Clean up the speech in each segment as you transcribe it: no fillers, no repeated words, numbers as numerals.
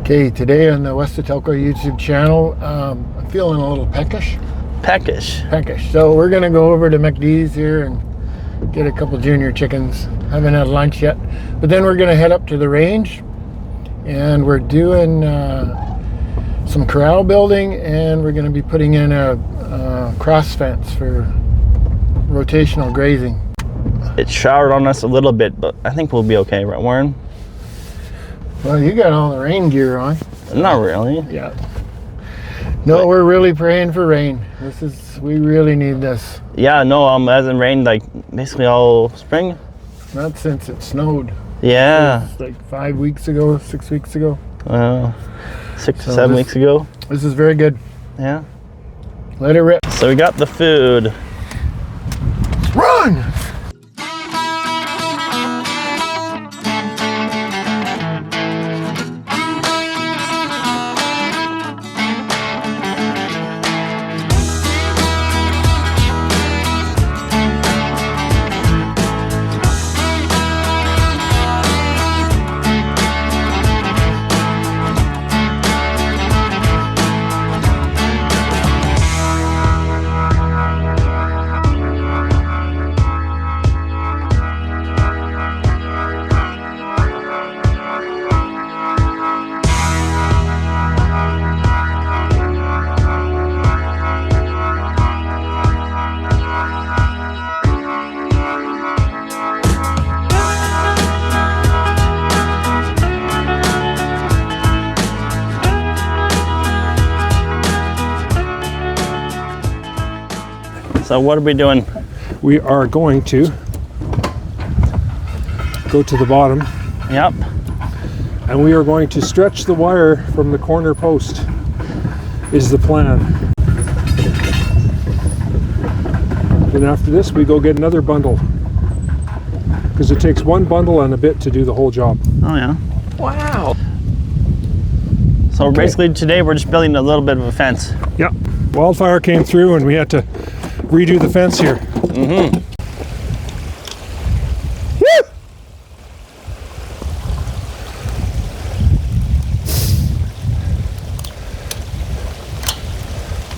Okay, today on the West Atelco YouTube channel, I'm feeling a little peckish. Peckish. So we're gonna go over to McD's here and get a couple junior chickens. Haven't had lunch yet, but then we're gonna head up to the range and we're doing some corral building, and we're gonna be putting in a cross fence for rotational grazing. It showered on us a little bit, but I think we'll be okay, right, Warren? Well, you got all the rain gear on. Not really. Yeah. No, we're really praying for rain. We really need this. Yeah, no, it hasn't rained like basically all spring. Not since it snowed. Yeah. It was like 5 weeks ago, 6 weeks ago. 6 or 7 weeks ago. This is very good. Yeah. Let it rip. So we got the food. Run! So what are we doing? We are going to go to the bottom. Yep. And we are going to stretch the wire from the corner post, is the plan. Then after this, we go get another bundle, because it takes one bundle and a bit to do the whole job. Oh yeah. Wow. So basically today we're just building a little bit of a fence. Yep. Wildfire came through and we had to redo the fence here. Mm-hmm.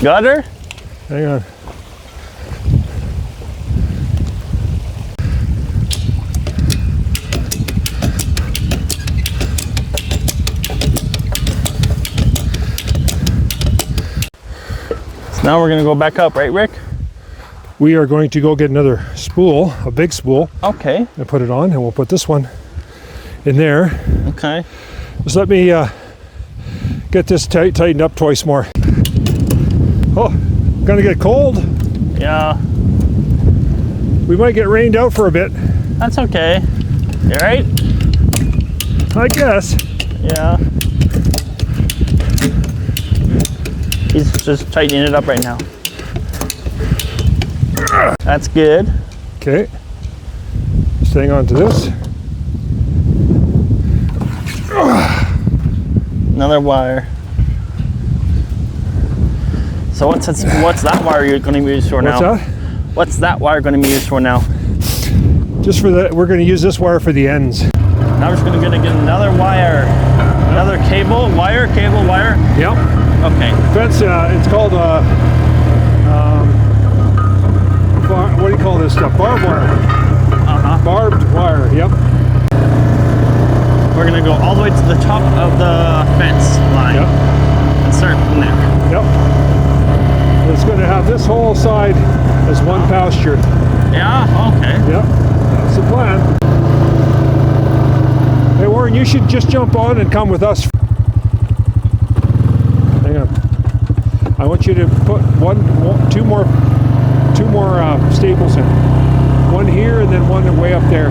Got her? Hang on. So now we're gonna go back up, right, Rick? We are going to go get another spool, a big spool. Okay. And put it on, and we'll put this one in there. Okay. Just let me get this tightened up twice more. Oh, gonna get cold. Yeah. We might get rained out for a bit. That's okay. You alright? I guess. Yeah. He's just tightening it up right now. That's good. Okay. Just hang on to this. Another wire. So what's that wire you're going to be used for now? What's that? What's that wire going to be used for now? Just for the, we're going to use this wire for the ends. Now we're just going to get another wire. Another cable wire? Yep. Okay. Fence, it's called what do you call this stuff? Barbed wire. Uh-huh. Barbed wire, yep. We're going to go all the way to the top of the fence line. Yep. And start from there. Yep. It's going to have this whole side as one pasture. Yeah, okay. Yep. That's the plan. Hey Warren, you should just jump on and come with us. Hang on. I want you to put two more staples in. One here and then one way up there.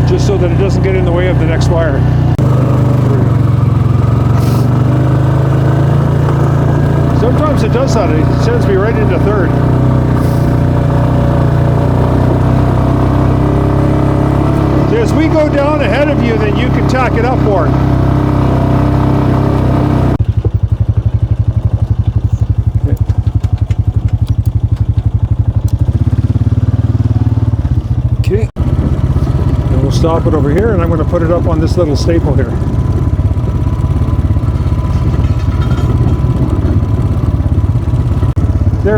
Just so that it doesn't get in the way of the next wire. Sometimes it does that. It sends me right into third. As we go down ahead of you, then you can tack it up, Warren. Okay. And we'll stop it over here, and I'm going to put it up on this little staple here.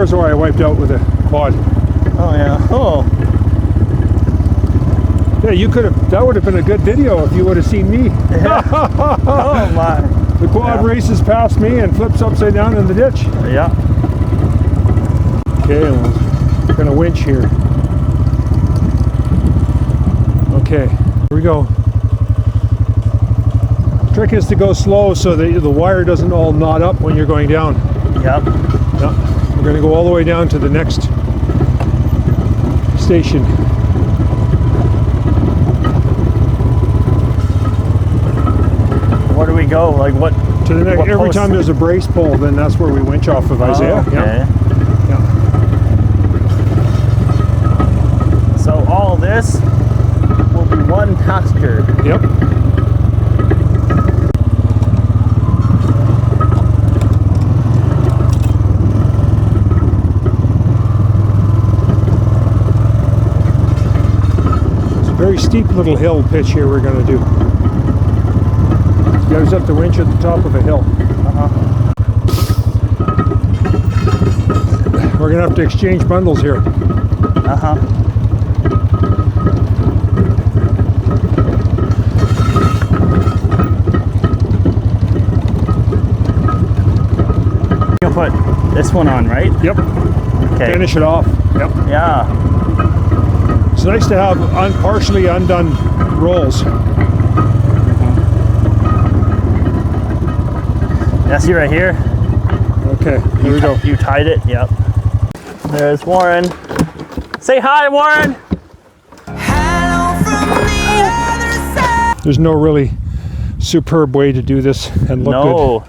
There's where I wiped out with a quad. Oh yeah. Oh. Yeah, you could have. That would have been a good video if you would have seen me. Yeah. Oh my. The quad races past me and flips upside down in the ditch. Yeah. Okay, we're gonna winch here. Okay, here we go. Trick is to go slow so that the wire doesn't all knot up when you're going down. Yep. Yep. We're gonna go all the way down to the next station. Where do we go? Like what? To the next. What Every post? time there's a brace pull, then that's where we winch off of, Isaiah. Oh, okay. Yeah. Yeah. So all this will be one pasture. Yep. It's a very steep little hill pitch here we're going to do. You guys have to winch at the top of a hill. We're going to have to exchange bundles here. You'll put this one on, right? Yep. Okay. Finish it off. Yep. Yeah. It's nice to have partially undone rolls. Yeah, see right here? Okay, here we go. You tied it, yep. There's Warren. Say hi, Warren! There's no really superb way to do this and look good.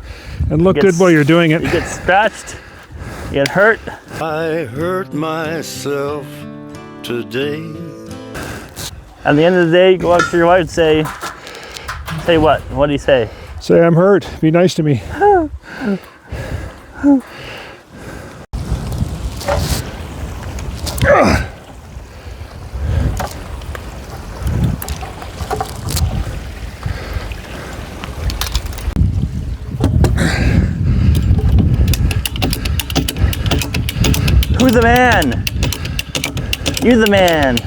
And look good while you're doing it. You get scratched, you get hurt. I hurt myself today. At the end of the day, you go up to your wife and say what? What do you say? Say, I'm hurt. Be nice to me. Who's the man? You're the man.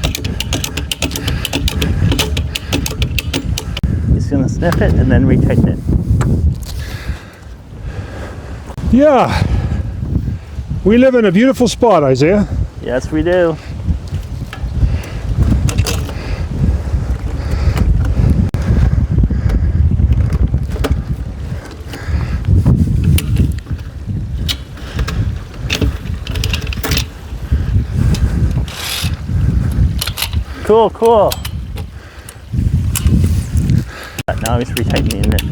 He's gonna sniff it and then retighten it. Yeah. We live in a beautiful spot, Isaiah. Yes, we do. Cool, cool. Now he's retightening it.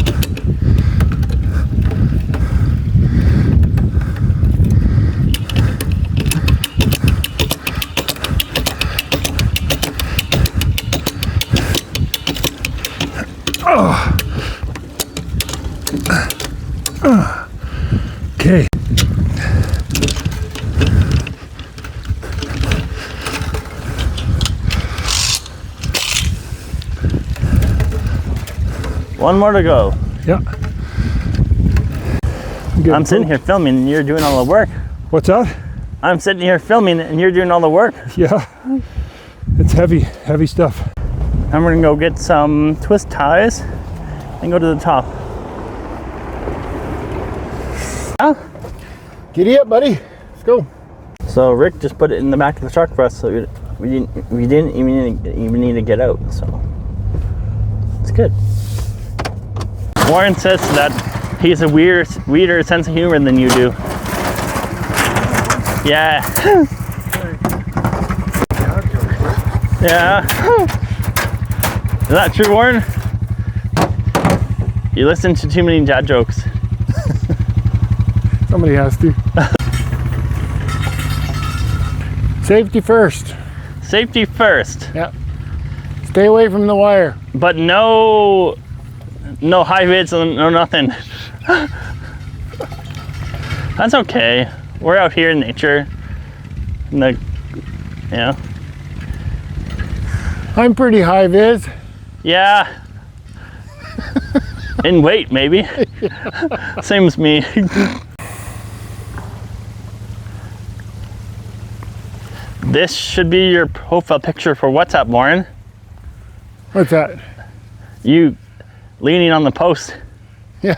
Okay. One more to go. Yeah. I'm sitting here filming and you're doing all the work. What's that? I'm sitting here filming and you're doing all the work. Yeah. It's heavy, heavy stuff. I'm gonna go get some twist ties and go to the top. Giddy up, buddy. Let's go. So Rick just put it in the back of the truck for us, so we didn't even need to get out. So it's good. Warren says that he has a weirder sense of humor than you do. Yeah. Yeah. Is that true, Warren? You listen to too many dad jokes. Somebody has to. Safety first. Safety first. Yeah. Stay away from the wire. But no high vids, no nothing. That's okay. We're out here in nature. Yeah. I'm pretty high vis. Yeah. In weight, maybe. Same as me. This should be your profile picture for WhatsApp, Lauren. What's that? You leaning on the post. Yeah.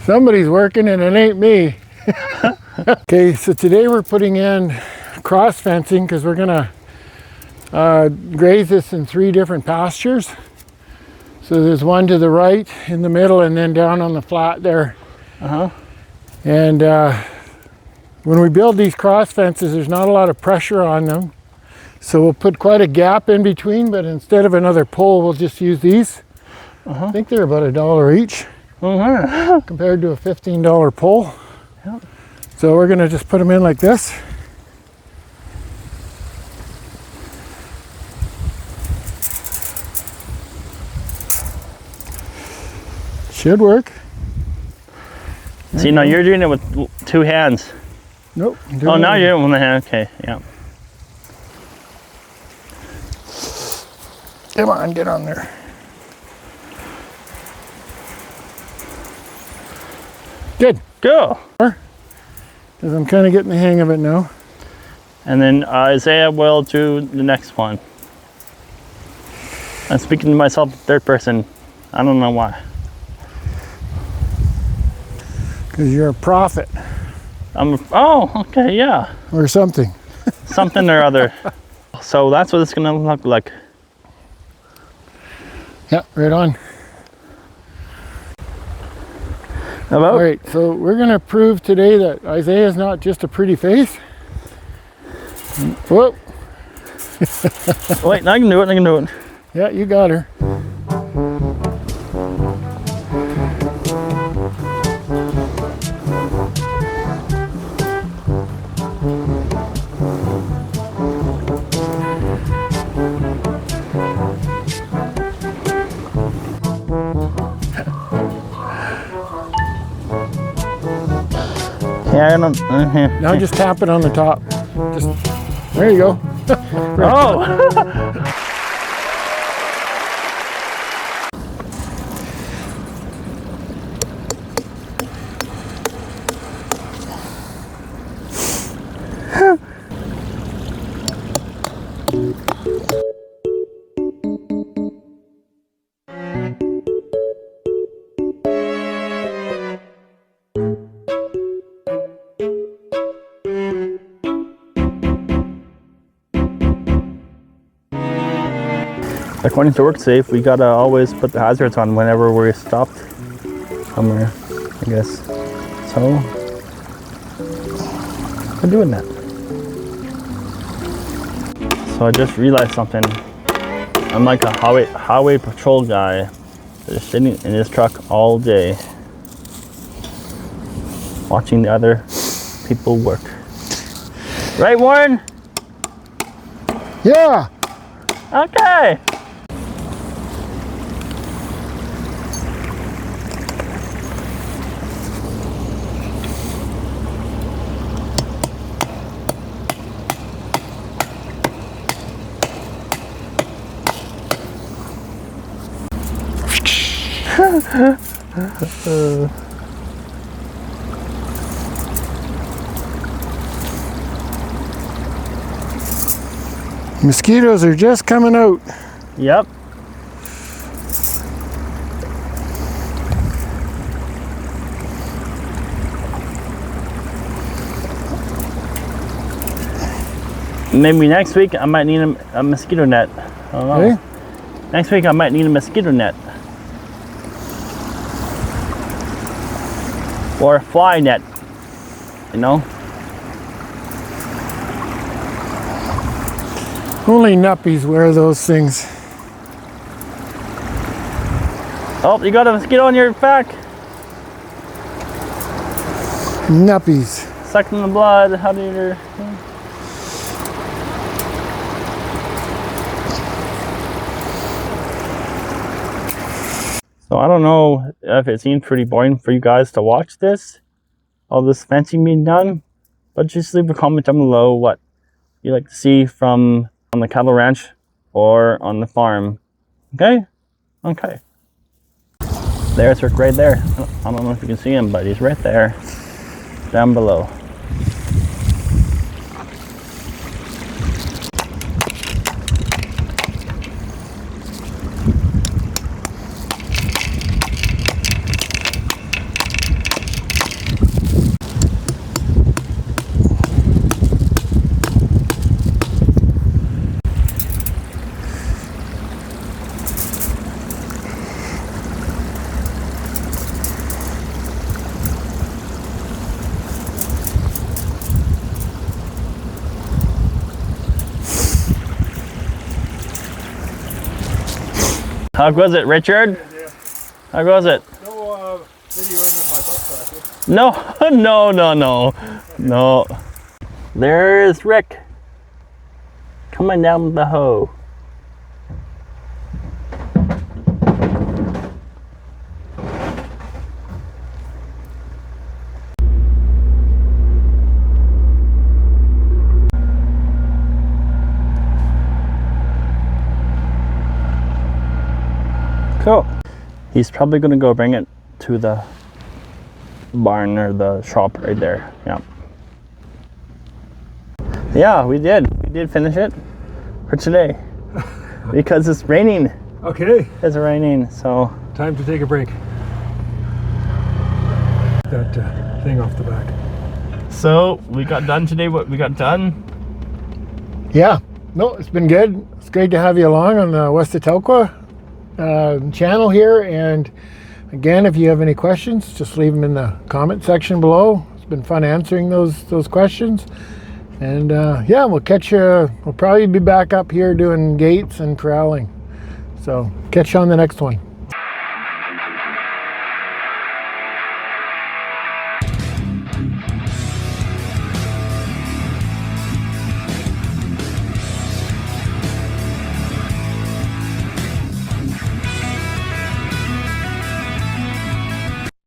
Somebody's working and it ain't me. Okay, so today we're putting in cross fencing because we're gonna graze this in 3 different pastures. So there's one to the right, in the middle, and then down on the flat there. And when we build these cross fences, there's not a lot of pressure on them. So we'll put quite a gap in between, but instead of another pole, we'll just use these. I think they're about $1 each compared to a $15 pole. Yep. So we're gonna just put them in like this. Should work. See, now you're doing it with 2 hands. Nope. Oh, now you're doing it with 1 hand. Okay, yeah. Come on, get on there. Good. Go. Because I'm kind of getting the hang of it now. And then Isaiah will do the next one. I'm speaking to myself third person. I don't know why. Because you're a prophet. Oh, okay, yeah. Or something. Something or other. So that's what it's gonna look like. Yeah, right on. About? All right, so we're going to prove today that Isaiah's not just a pretty face. Whoa. Wait, I can do it, I can do it. Yeah, you got her. Yeah, I don't. Now just tap it on the top. Just there you go. Oh! According to WorkSafe, we gotta always put the hazards on whenever we're stopped somewhere, I guess. So, we're doing that. So I just realized something. I'm like a highway patrol guy that's sitting in his truck all day, watching the other people work. Right, Warren? Yeah. Okay. Mosquitoes are just coming out. Yep. Maybe next week I might need a mosquito net. I don't know. Okay. Next week I might need a mosquito net. Or a fly net, you know? Only nuppies wear those things. Oh, you got a mosquito on your back. Nuppies. Sucking the blood. How do you... So I don't know if it seems pretty boring for you guys to watch this, all this fencing being done, but just leave a comment down below what you like to see from on the cattle ranch or on the farm. Okay? Okay. There's Rick right there. I don't know if you can see him, but he's right there, down below. How goes it, Richard? How goes it? No videos of my butt practice. No. There's Rick coming down the hoe. Cool. He's probably gonna go bring it to the barn or the shop right there. Yeah, we did finish it for today because it's raining. Okay. It's raining, so Time to take a break. That thing off the back. so we got done today. What we got done? Yeah, no, it's been good. It's great to have you along on the West Atelqua channel here. And again, if you have any questions, just leave them in the comment section below. It's been fun answering those questions. And yeah, we'll catch you. We'll probably be back up here doing gates and corralling. So catch you on the next one.